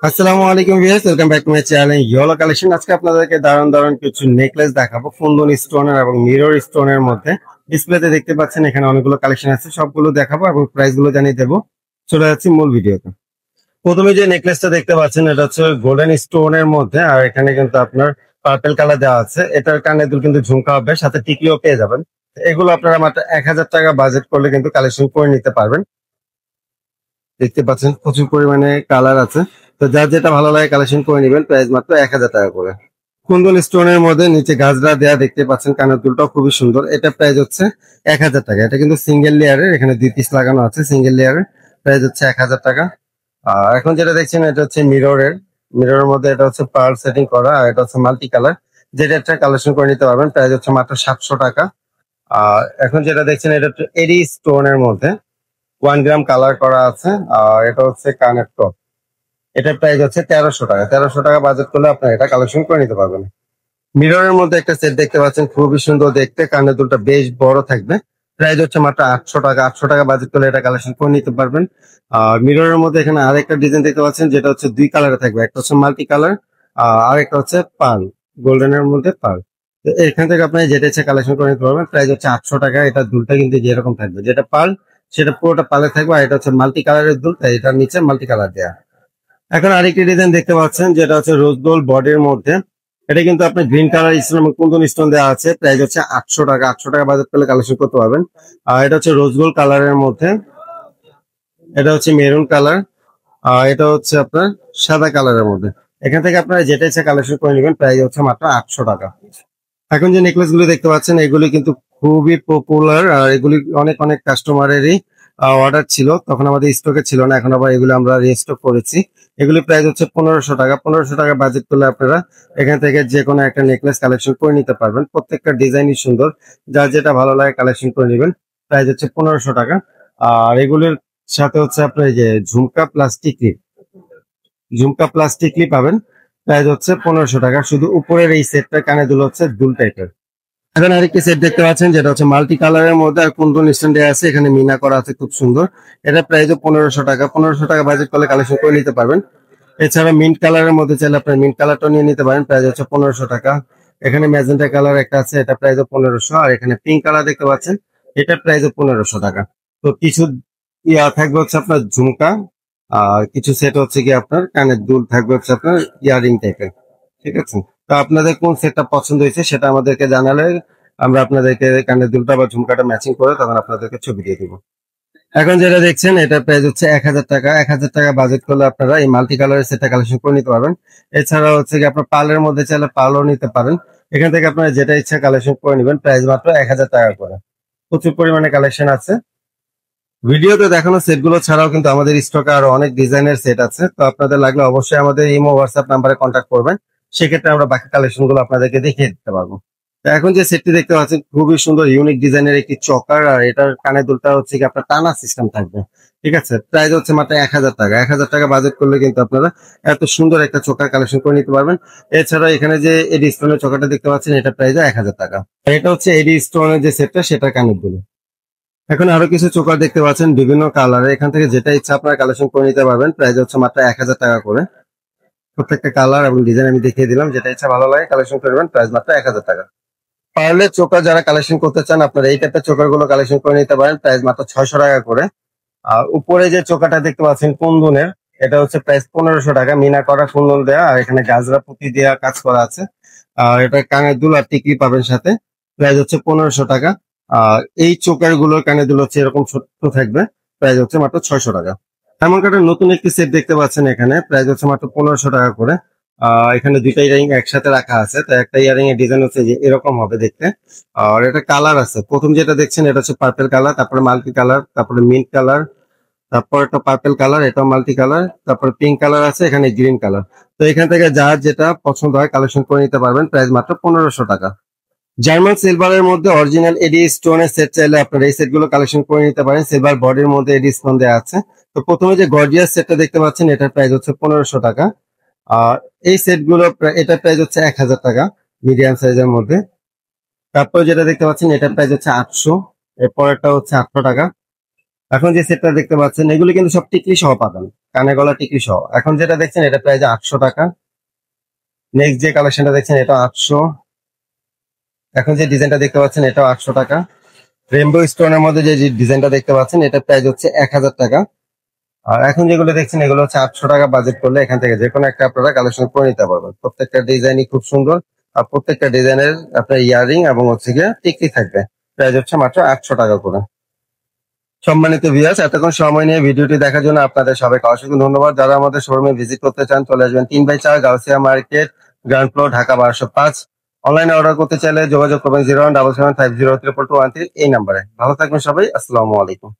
আসসালামু আলাইকুম viewers, welcome back to my channel yellow collection. আজকে আপনাদেরকে দারুণ দারুণ কিছু নেকলেস দেখাবো কুন্দন স্টোনের এবং মিরর স্টোনের মধ্যে। ডিসপ্লেতে দেখতে পাচ্ছেন এখানে অনেকগুলো কালেকশন আছে, সবগুলো দেখাবো এবং প্রাইস গুলো জানিয়ে দেবো। চলে যাচ্ছি মূল ভিডিওতে। প্রথমে যে নেকলেসটা দেখতে পাচ্ছেন এটা হচ্ছে গোল্ডেন স্টোনের মধ্যে, আর এখানে কিন্তু আপনার পার্পেল কালার দেওয়া আছে। এটার কানে দুল কিন্তু ঝুমকা হবে, সাথে টিকলিও পেয়ে যাবেন। এগুলো আপনারা মাত্র 1000 টাকা বাজেট করলে কিন্তু কালেকশন করে নিতে পারবেন। দেখতে পাচ্ছেন প্রচুর পরিমাণে কালার আছে, তো যার যেটা ভালো লাগে কালেকশন করে নেবেন। প্রাইস মাত্র 1000 টাকা করে। কুন্দন স্টোনের মধ্যে নিচে গাজরা দেয়া দেখতে পাচ্ছেন, কানের দুলটাও খুবই সুন্দর। এটা প্রাইস হচ্ছে 1000 টাকা। এটা কিন্তু সিঙ্গেল লেয়ারের, এখানে 2 পিস লাগানো আছে সিঙ্গেল লেয়ারের। প্রাইস হচ্ছে 1000 টাকা। আর এখন যেটা দেখছেন এটা হচ্ছে মিররের মধ্যে এটা হচ্ছে পার্ল সেটিং করা, আর এটা হচ্ছে মাল্টি কালার। যেটা একটা কালেকশন করে নিতে পারবেন। প্রাইস হচ্ছে মাত্র 700 টাকা। আর এখন যেটা দেখছেন এটা হচ্ছে এডি স্টোনের মধ্যে 1 গ্রাম কালার করা আছে। আর এটা হচ্ছে কানের টপ। এটার প্রাইস হচ্ছে 1300 টাকা। 1300 টাকা বাজেট করলে আপনার এটা কালেকশন করে নিতে পারবেন। মিররের মধ্যে একটা সেট দেখতে পাচ্ছেন, খুবই সুন্দর দেখতে, কানের দুলটা বেশ বড় থাকবে। প্রাইস হচ্ছে মাত্র 800 টাকা। 800 টাকা বাজেট করলে এটা কালেকশন করে নিতে পারবেন। আর মিররের মধ্যে এখানে আরেকটা ডিজাইন দেখতে পাচ্ছেন, যেটা হচ্ছে 2 কালারে থাকবে। একটা হচ্ছে মাল্টি কালার, আর একটা হচ্ছে পার্ল, গোল্ডেনের মধ্যে পার্ল। তো এখান থেকে আপনি যেটা ইচ্ছা কালেকশন করে নিতে পারবেন। প্রাইস হচ্ছে 800 টাকা। এটা দুলটা কিন্তু যেরকম থাকবে, যেটা পার্ল সেটা পুরোটা পার্লে থাকবে, আর এটা হচ্ছে মাল্টি কালারের দুল, তাই এটার নিচে মাল্টি কালার দেয়া। এখন আরেকটি ডিজাইন দেখতে পাচ্ছেন, যেটা হচ্ছে রোজ গোল্ড বডির মধ্যে। এটা কিন্তু আপনার গ্রিন কালার স্টোন এবং কুন্দন স্টোন দেওয়া আছে। প্রাইস হচ্ছে 800 টাকা। 800 টাকা বাজেট করলে কালেকশন করতে পারবেন। আর এটা হচ্ছে রোজ গোল্ড কালারের মধ্যে, এটা হচ্ছে মেরুন কালার, আর এটা হচ্ছে আপনার সাদা কালারের মধ্যে। এখান থেকে আপনারা যেটা ইচ্ছা কালেকশন করে নেবেন। প্রাইস হচ্ছে মাত্র 800 টাকা। এখন যে নেকলেস গুলো দেখতে পাচ্ছেন এগুলি কিন্তু খুবই পপুলার, আর এগুলি অনেক অনেক কাস্টমারেরই অর্ডার ছিল, তখন আমাদের স্টকে ছিল না। এখন আবার এগুলো আমরা রিস্টক করেছি। এগুলি প্রাইস হচ্ছে 1500 টাকা। 1500 টাকা বাজেট করলে আপনারা এখান থেকে যে কোনো একটা নেকলেস কালেকশন করে নিতে পারবেন। প্রত্যেকটা ডিজাইনই সুন্দর, যার যেটা ভালো লাগে কালেকশন করে নেবেন। প্রাইস হচ্ছে 1500 টাকা। আর এগুলির সাথে হচ্ছে আপনার এই যে ঝুমকা প্লাস্টিকলি পাবেন। প্রাইস হচ্ছে 1500 টাকা। শুধু উপরের এই সেটটা কানে দুল হচ্ছে দুল টাইপের। এখন আরেকটি সেট দেখতে পাচ্ছেন, যেটা হচ্ছে মাল্টি কালারের মধ্যে, আর কুন্দন স্ট্যান্ডে আছে, এখানে মিনা করা আছে, খুব সুন্দর। এটা প্রাইস 1500 টাকা। 1500 টাকা বাজেট করলে কালেকশন করে নিতে পারবেন। এছাড়া মিন্ট কালারের মধ্যে চাইলে আপনার মিন্ট কালারটা নিয়ে নিতে পারেন। প্রাইস হচ্ছে 1500 টাকা। এখানে ম্যাজেন্টা কালার একটা আছে, এটা প্রাইস 1500। আর এখানে পিঙ্ক কালার দেখতে পাচ্ছেন, এটা প্রাইস 1500 টাকা। তো কিছু থাকবে হচ্ছে আপনার ঝুমকা, আর কিছু সেট হচ্ছে কি আপনার কানের দুল থাকবে হচ্ছে আপনার ইয়ারিং টাইপের। ঠিক আছে, তো আপনাদের কোন সেটটা পছন্দ হয়েছে সেটা আমাদেরকে জানালে আমরা আপনাদেরকে কানের দুলটা বা ঝুমকাটা ম্যাচিং করে তখন আপনাদেরকে ছবি দিয়ে দিব। এখন যেটা দেখছেন এটা প্রাইস হচ্ছে 1000 টাকা। 1000 টাকা বাজেট করলে আপনারা এই মাল্টি কালারের সেটটা কালেকশন করে নিতে পারবেন। এছাড়া হচ্ছে কি আপনার পার্লের মধ্যে চাইলে পার্লও নিতে পারেন। এখান থেকে আপনারা যেটা ইচ্ছা কালেকশন করে নেবেন। প্রাইস মাত্র 1000 টাকা করে। প্রচুর পরিমাণে কালেকশন আছে। ভিডিওতে দেখানো সেটগুলো ছাড়াও কিন্তু আমাদের স্টকে আরো অনেক ডিজাইনের সেট আছে, তো আপনাদের লাগলে অবশ্যই আমাদের ইমো হোয়াটসঅ্যাপ নাম্বারে কন্ট্যাক্ট করবেন। সেক্ষেত্রে আমরা বাকি কালেকশন গুলো আপনাদেরকে দেখিয়ে দিতে পারবো। তো এখন যে সেটটি দেখতে পাচ্ছেন খুবই সুন্দর ইউনিক ডিজাইনের একটি চকার, আর এটার কানের দুলটা হচ্ছে কি আপনার টানা সিস্টেম থাকবে। ঠিক আছে, প্রাইস হচ্ছে মাত্র 1000 টাকা। 1000 টাকা বাজেট করলে কিন্তু আপনারা এত সুন্দর একটা চোকার কালেকশন করে নিতে পারবেন। এছাড়া এখানে যে এডি স্টোনের চোকারটা দেখতে পাচ্ছেন, এটা প্রাইস 1000 টাকা। এটা হচ্ছে এডি স্টোনের যে সেটটা, সেটা কানের দুল। এখন আরো কিছু চোকার দেখতে পাচ্ছেন বিভিন্ন কালারে, এখান থেকে যেটা ইচ্ছা আপনারা কালেকশন করে নিতে পারবেন। প্রাইস হচ্ছে মাত্র 1000 টাকা করে। প্রত্যেকটা কালার এবং ডিজাইন আমি দেখিয়ে দিলাম, যেটা ইচ্ছা ভালো লাগে কালেকশন করবেন। প্রাইস মাত্র 1000 টাকা। পার্লের চোকার যারা কালেকশন করতে চান আপনারা এই টাইপের চোকার গুলো কালেকশন করে নিতে পারেন। প্রাইস মাত্র 600 টাকা করে। আর উপরে যে চোকাটা দেখতে পাচ্ছেন কুন্দনের, এটা হচ্ছে প্রাইস 1500 টাকা। মিনা করা কুন্দন দেয়া, আর এখানে গাজরা পুঁতি দেয়া কাজ করা আছে। আর এটা কানের দুল আর টিকলি পাবেন সাথে। প্রাইস হচ্ছে 1500 টাকা। আর এই চোকার গুলোর কানের দুল হচ্ছে এরকম ছোট্ট থাকবে। প্রাইস হচ্ছে মাত্র 600 টাকা। এমন কাটার নতুন একটি সেট দেখতে পাচ্ছেন, এখানে প্রাইস হচ্ছে মাত্র 1500 টাকা করে। এখানে দুইটা ইয়ারিং একসাথে রাখা আছে, তো একটা ইয়ারিং এর ডিজাইন হচ্ছে যে এরকম হবে দেখতে। আর এটা কালার আছে, প্রথম যেটা দেখছেন এটা হচ্ছে পার্পেল কালার, তারপরে মাল্টি কালার, তারপরে মিন্ট কালার, তারপর একটা পার্পেল কালার, এটাও মাল্টি কালার, তারপর পিঙ্ক কালার আছে, এখানে গ্রিন কালার। তো এখান থেকে যার যেটা পছন্দ হয় কালেকশন করে নিতে পারবেন। প্রাইস মাত্র 1500 টাকা। জার্মান সিলভারের মধ্যে অরিজিনাল এডি স্টোনের সেট চাইলে আপনারা এই সেট গুলো কালেকশন করে নিতে পারেন। সিলভার বডির মধ্যে এডি স্টোন দেওয়া আছে। তো প্রথমে যে গর্জিয়াস সেটটা দেখতে পাচ্ছেন, এটার প্রাইস হচ্ছে 1500 টাকা। আর এই সেট গুলো এটার প্রাইস হচ্ছে 1000 টাকা মিডিয়াম সাইজের মধ্যে। তারপর যেটা দেখতে পাচ্ছেন এটার প্রাইস হচ্ছে 800। এরপর একটা হচ্ছে 800 টাকা। এখন যে সেটটা দেখতে পাচ্ছেন এগুলো কিন্তু সব টিকলি সহ পাবেন, কানে গলা টিকলি সহ। এখন যেটা দেখছেন এটা প্রাইস 800 টাকা। নেক্সট যে কালেকশনটা দেখছেন এটা 800। এখন যে ডিজাইনটা দেখতে পাচ্ছেন এটাও 800 টাকা। রেইনবো স্টোনের মধ্যে যে ডিজাইনটা দেখতে পাচ্ছেন এটা প্রাইস হচ্ছে 1000 টাকা। আর এখন যেগুলো দেখছেন এগুলো হচ্ছে 800 টাকা। বাজেট করলে এখান থেকে যে কোনো একটা আপনারা কালেকশন করে নিতে পারবেন। প্রত্যেকটা ডিজাইনই খুব সুন্দর, আর প্রত্যেকটা ডিজাইনের আপনার ইয়ারিং এবং হচ্ছে গিয়ে টিকলি থাকবে। প্রাইস হচ্ছে মাত্র 800 টাকা করে। সম্মানিত ভিউয়ার্স, এতক্ষণ সময় নিয়ে ভিডিওটি দেখার জন্য আপনাদের সবাইকে অসংখ্য ধন্যবাদ। যারা আমাদের শোরুমে ভিজিট করতে চান চলে আসবেন 3/4 Gausia market, ground floor, Dhaka 1205। অনলাইনে অর্ডার করতে চাইলে যোগাযোগ করবেন 0177503213 এই নাম্বারে। ভালো থাকবেন সবাই, আসসালামু আলাইকুম।